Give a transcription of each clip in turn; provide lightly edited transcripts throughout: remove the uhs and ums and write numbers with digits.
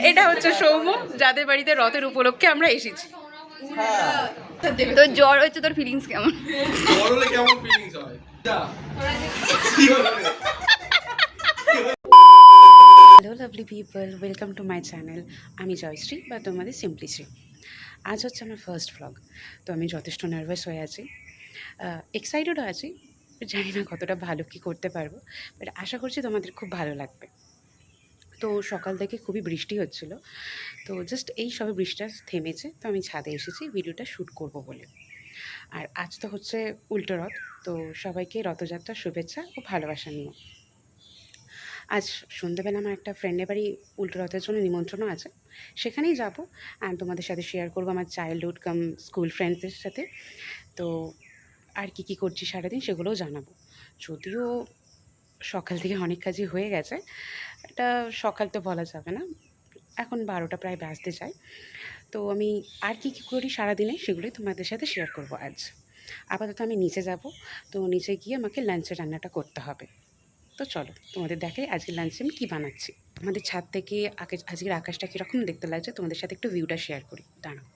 এটা হচ্ছে সৌম্য, যাদের বাড়িতে রথের উপলক্ষে আমরা এসেছি। তোর জ্বর হচ্ছে, তোর ফিলিংস কেমন? Hello lovely people, welcome to my channel. আমি জয়শ্রী বা তোমাদের সিম্পলিশ্রী। আজ হচ্ছে আমার ফার্স্ট ভ্লগ, তো আমি যথেষ্ট নার্ভাস হয়ে আছি, এক্সাইটেডও আছি। জানি না কতটা ভালো কী করতে পারবো, বাট আশা করছি তোমাদের খুব ভালো লাগবে। তো সকাল থেকে খুবই বৃষ্টি হচ্ছিল, তো জাস্ট এই সবে বৃষ্টিটা থেমেছে, তো আমি ছাদে এসেছি ভিডিওটা শ্যুট করব বলে। আর আজ তো হচ্ছে উল্টো রথ, তো সবাইকে রথযাত্রার শুভেচ্ছা ও ভালোবাসা নিয়ে। আজ সন্ধ্যাবেলা আমার একটা ফ্রেন্ডের বাড়ি উল্টো রথের জন্য নিমন্ত্রণও আছে, সেখানেই যাব। অ্যান্ড তোমাদের সাথে শেয়ার করবো আমার চাইল্ডহুড কাম স্কুল ফ্রেন্ডসদের সাথে। তো আর কী করছি সারাদিন সেগুলোও জানাবো। যদিও সকাল থেকে অনেক কাজই হয়ে গেছে, এটা সকাল তো বলা যাবে না, এখন 12টা প্রায় বাজতে চায়। তো আমি আর কী করি সারাদিনে সেগুলোই তোমাদের সাথে শেয়ার করব আজ। আপাতত আমি নিচে যাব, তো নিচে গিয়ে আমাকে লাঞ্চের রান্নাটা করতে হবে। তো চলো তোমাদের দেখাই আজকে লাঞ্চে আমি কী বানাচ্ছি। আমাদের ছাদ থেকে আজকের আকাশটা কীরকম দেখতে লাগছে তোমাদের সাথে একটু ভিউটা শেয়ার করি, দাঁড়াও।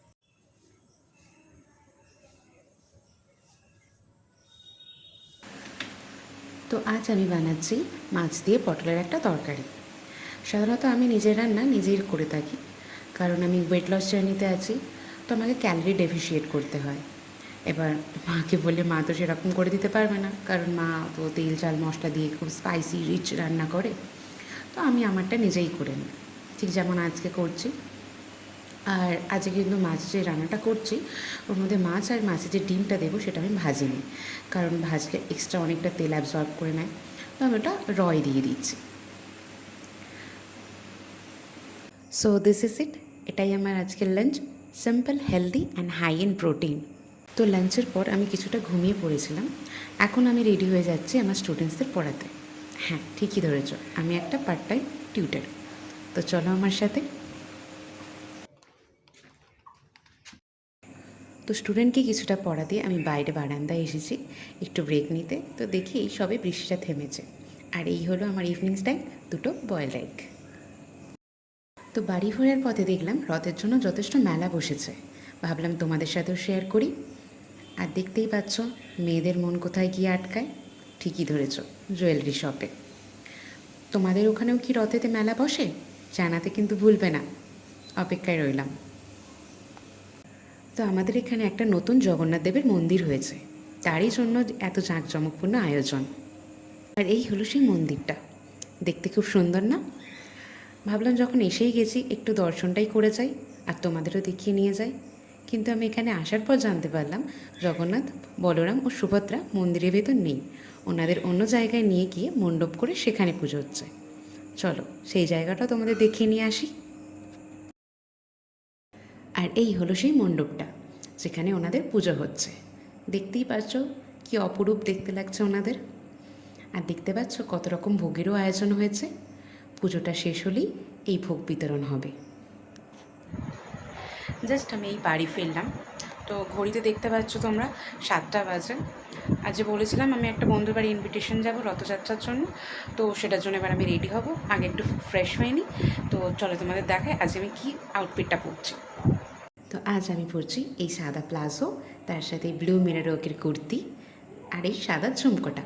তো আজ আমি বানাচ্ছি মাছ দিয়ে পটলের একটা তরকারি। সাধারণত আমি নিজের রান্না নিজেই করে থাকি, কারণ আমি ওয়েট লস জার্নিতে আছি, তো আমাকে ক্যালোরি ডেফিশিয়েট করতে হয়। এবার মাকে বললে মা তো সেরকম করে দিতে পারবে না, কারণ মা তো তেল চাল মশলা দিয়ে খুব স্পাইসি রিচ রান্না করে। তো আমি আমারটা নিজেই করে নিই, ঠিক যেমন আজকে করছি। আর আজকে কিন্তু মাছ যে রান্নাটা করছি, ওর মধ্যে মাছ আর মাছের যে ডিমটা দেবো সেটা আমি ভাজিনি, কারণ ভাজলে এক্সট্রা অনেকটা তেল অ্যাবজর্ব করে নেয়, তো আমি ওটা রয় দিয়ে দিচ্ছি। সো দিস ইজ ইট, এটাই আমার আজকের lunch, simple, healthy and high in protein. তো লাঞ্চের পর আমি কিছুটা ঘুমিয়ে পড়েছিলাম, এখন আমি রেডি হয়ে যাচ্ছি আমার স্টুডেন্টসদের পড়াতে। হ্যাঁ, ঠিকই ধরেছ, আমি একটা পার্ট টাইম টিউটার। তো চলো আমার সাথে। তো স্টুডেন্টকে কিছুটা পড়া দিয়ে আমি বাইরে বারান্দায় এসেছি একটু ব্রেক নিতে। তো দেখি এই সবে বৃষ্টিটা থেমেছে, আর এই হলো আমার ইভিনিং টাইম, দুটো বয়েলড এগ। তো বাড়ি ফেরার পথে দেখলাম রথের জন্য যথেষ্ট মেলা বসেছে, ভাবলাম তোমাদের সাথেও শেয়ার করি। আর দেখতেই পাচ্ছ মেয়েদের মন কোথায় গিয়ে আটকায়, ঠিকই ধরেছ, জুয়েলারি শপে। তোমাদের ওখানেও কি রথেতে মেলা বসে জানাতে কিন্তু ভুলবে না, অপেক্ষায় রইলাম। তো আমাদের এখানে একটা নতুন জগন্নাথ দেবের মন্দির হয়েছে, তারই জন্য এত জাঁকজমকপূর্ণ আয়োজন। আর এই হলো সেই মন্দিরটা, দেখতে খুব সুন্দর না? ভাবলাম যখন এসেই গেছি একটু দর্শনটাই করে যাই, আর তোমাদেরও দেখিয়ে নিয়ে যাই। কিন্তু আমি এখানে আসার পর জানতে পারলাম জগন্নাথ, বলরাম ও সুভদ্রা মন্দিরের ভেতর নেই, ওনাদের অন্য জায়গায় নিয়ে গিয়ে মণ্ডপ করে সেখানে পুজো হচ্ছে। চলো সেই জায়গাটা তোমাদের দেখিয়ে নিয়ে আসি। আর এই হলো সেই মণ্ডপটা যেখানে ওনাদের পুজো হচ্ছে, দেখতেই পাচ্ছ কি অপরূপ দেখতে লাগছে ওনাদের। আর দেখতে পাচ্ছ কত রকম ভোগেরও আয়োজন হয়েছে, পুজোটা শেষ হলেই এই ভোগ বিতরণ হবে। জাস্ট আমি এই বাড়ি ফিরলাম, তো ঘড়িতে দেখতে পাচ্ছ তোমরা 7টা বাজে। আজ যে বলেছিলাম আমি একটা বন্ধুর বাড়ি ইনভিটেশন যাব রথযাত্রার জন্য, তো সেটার জন্য এবার আমি রেডি হব, আগে একটু ফ্রেশ হয়ে নিই। তো চলো তোমাদের দেখায় আজ আমি কি আউটফিটটা পরছি। তো আজ আমি পরছি এই সাদা প্লাজো, তার সাথে ব্লু মিরর ওয়ার্কের কুর্তি, আর এই সাদা ঝুমকোটা।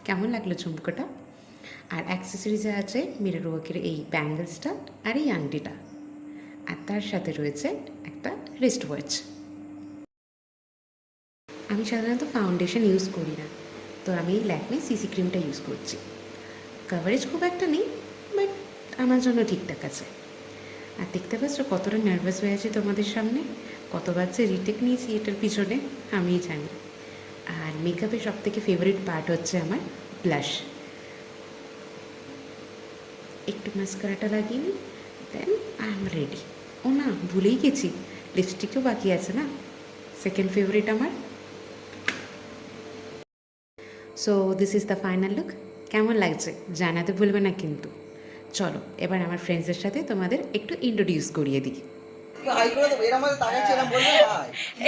কেমন লাগলো ঝুমকোটা? আর অ্যাক্সেসরিজে আছে মিরর ওয়ার্কের এই ব্যাঙ্গলসটা আর এই আংটিটা, আর তার সাথে রয়েছে একটা রিস্ট ওয়াচ। আমি সাধারণত ফাউন্ডেশন ইউজ করি না, তো আমি এই ল্যাকমে সিসি ক্রিমটা ইউজ করছি। কাভারেজ খুব একটা নেই, বাট আমার জন্য ঠিকঠাক আছে। আর দেখতে পাচ্ছ কতটা নার্ভাস হয়ে আছে তোমাদের সামনে, কতবার যে রিটেক নিয়েছি এটার পিছনে আমিই জানি। আর মেকআপের সবথেকে ফেভারিট পার্ট হচ্ছে আমার ব্লাশ। একটু মাস্কারাটা লাগিয়ে নিই, দেন আই এম রেডি। ও না, ভুলেই গেছি, লিপস্টিকও বাকি আছে না, সেকেন্ড ফেভারিট আমার। So this is the final look, কেমন লাগছে জানাতে ভুলবে না কিন্তু। চলো এবার আমার ফ্রেন্ডসদের সাথে তোমাদের একটু ইন্ট্রোডিউস করিয়ে দিই।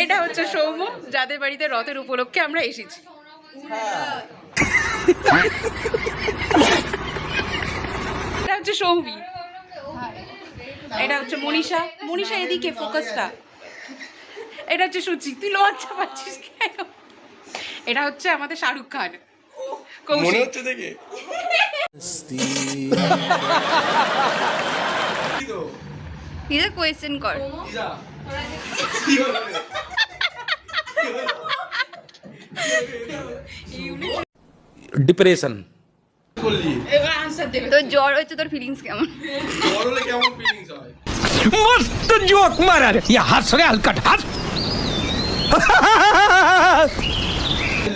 এটা হচ্ছে সৌম্য, যাদের বাড়িতে রথের উপলক্ষে আমরা এসেছি। এটা হচ্ছে সৌমি, এটা হচ্ছে মনীষা। মনীষা এদিকে ফোকাসটা। এটা হচ্ছে সুচি। তুই লজ্জা পাচ্ছিস কেন? এটা হচ্ছে আমাদের শাহরুখ খান। মনে হচ্ছে দেখে নিজে কোয়েশ্চেন কর। ডিপ্রেশন। এবার আনসার দেবে। তোর জ্বর হচ্ছে, তোর ফিলিংস কেমন? বড় হলে কেমন ফিলিংস হয়? मस्त जोक मारा रे ये हंस रे हलकट हंस।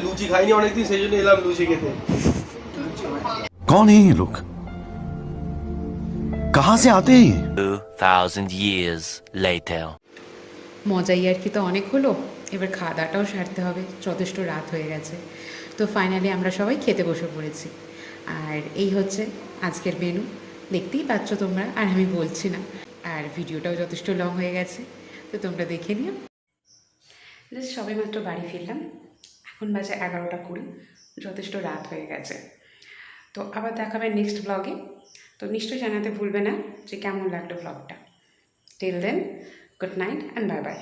লুচি খাইনি অনেকদিন, সেই জন্য এলাম লুচি খেতে। कौन है ये लोग? कहां से आते हैं ये? 2,000 years later. মজাই আর কি তো অনেক হলো, এবার খাওয়া দাওয়াটাও সারতে হবে, যথেষ্ট রাত হয়ে গেছে। তো ফাইনালি আমরা সবাই খেতে বসে পড়েছি। আর এই হচ্ছে আজকের মেনু, দেখতেই পাচ্ছ তোমরা, আর আমি বলছি না। আর ভিডিওটাও যথেষ্ট লং হয়ে গেছে, তো তোমরা দেখে নিও। জাস্ট সবে মাত্র বাড়ি ফিরলাম, এখন বাজে 11:20, যথেষ্ট রাত হয়ে গেছে। তো আবার দেখাবে নেক্সট ব্লগে। তো নিশ্চয়ই জানাতে ভুলবে না যে কেমন লাগলো ব্লগটা। Till then, good night and bye by.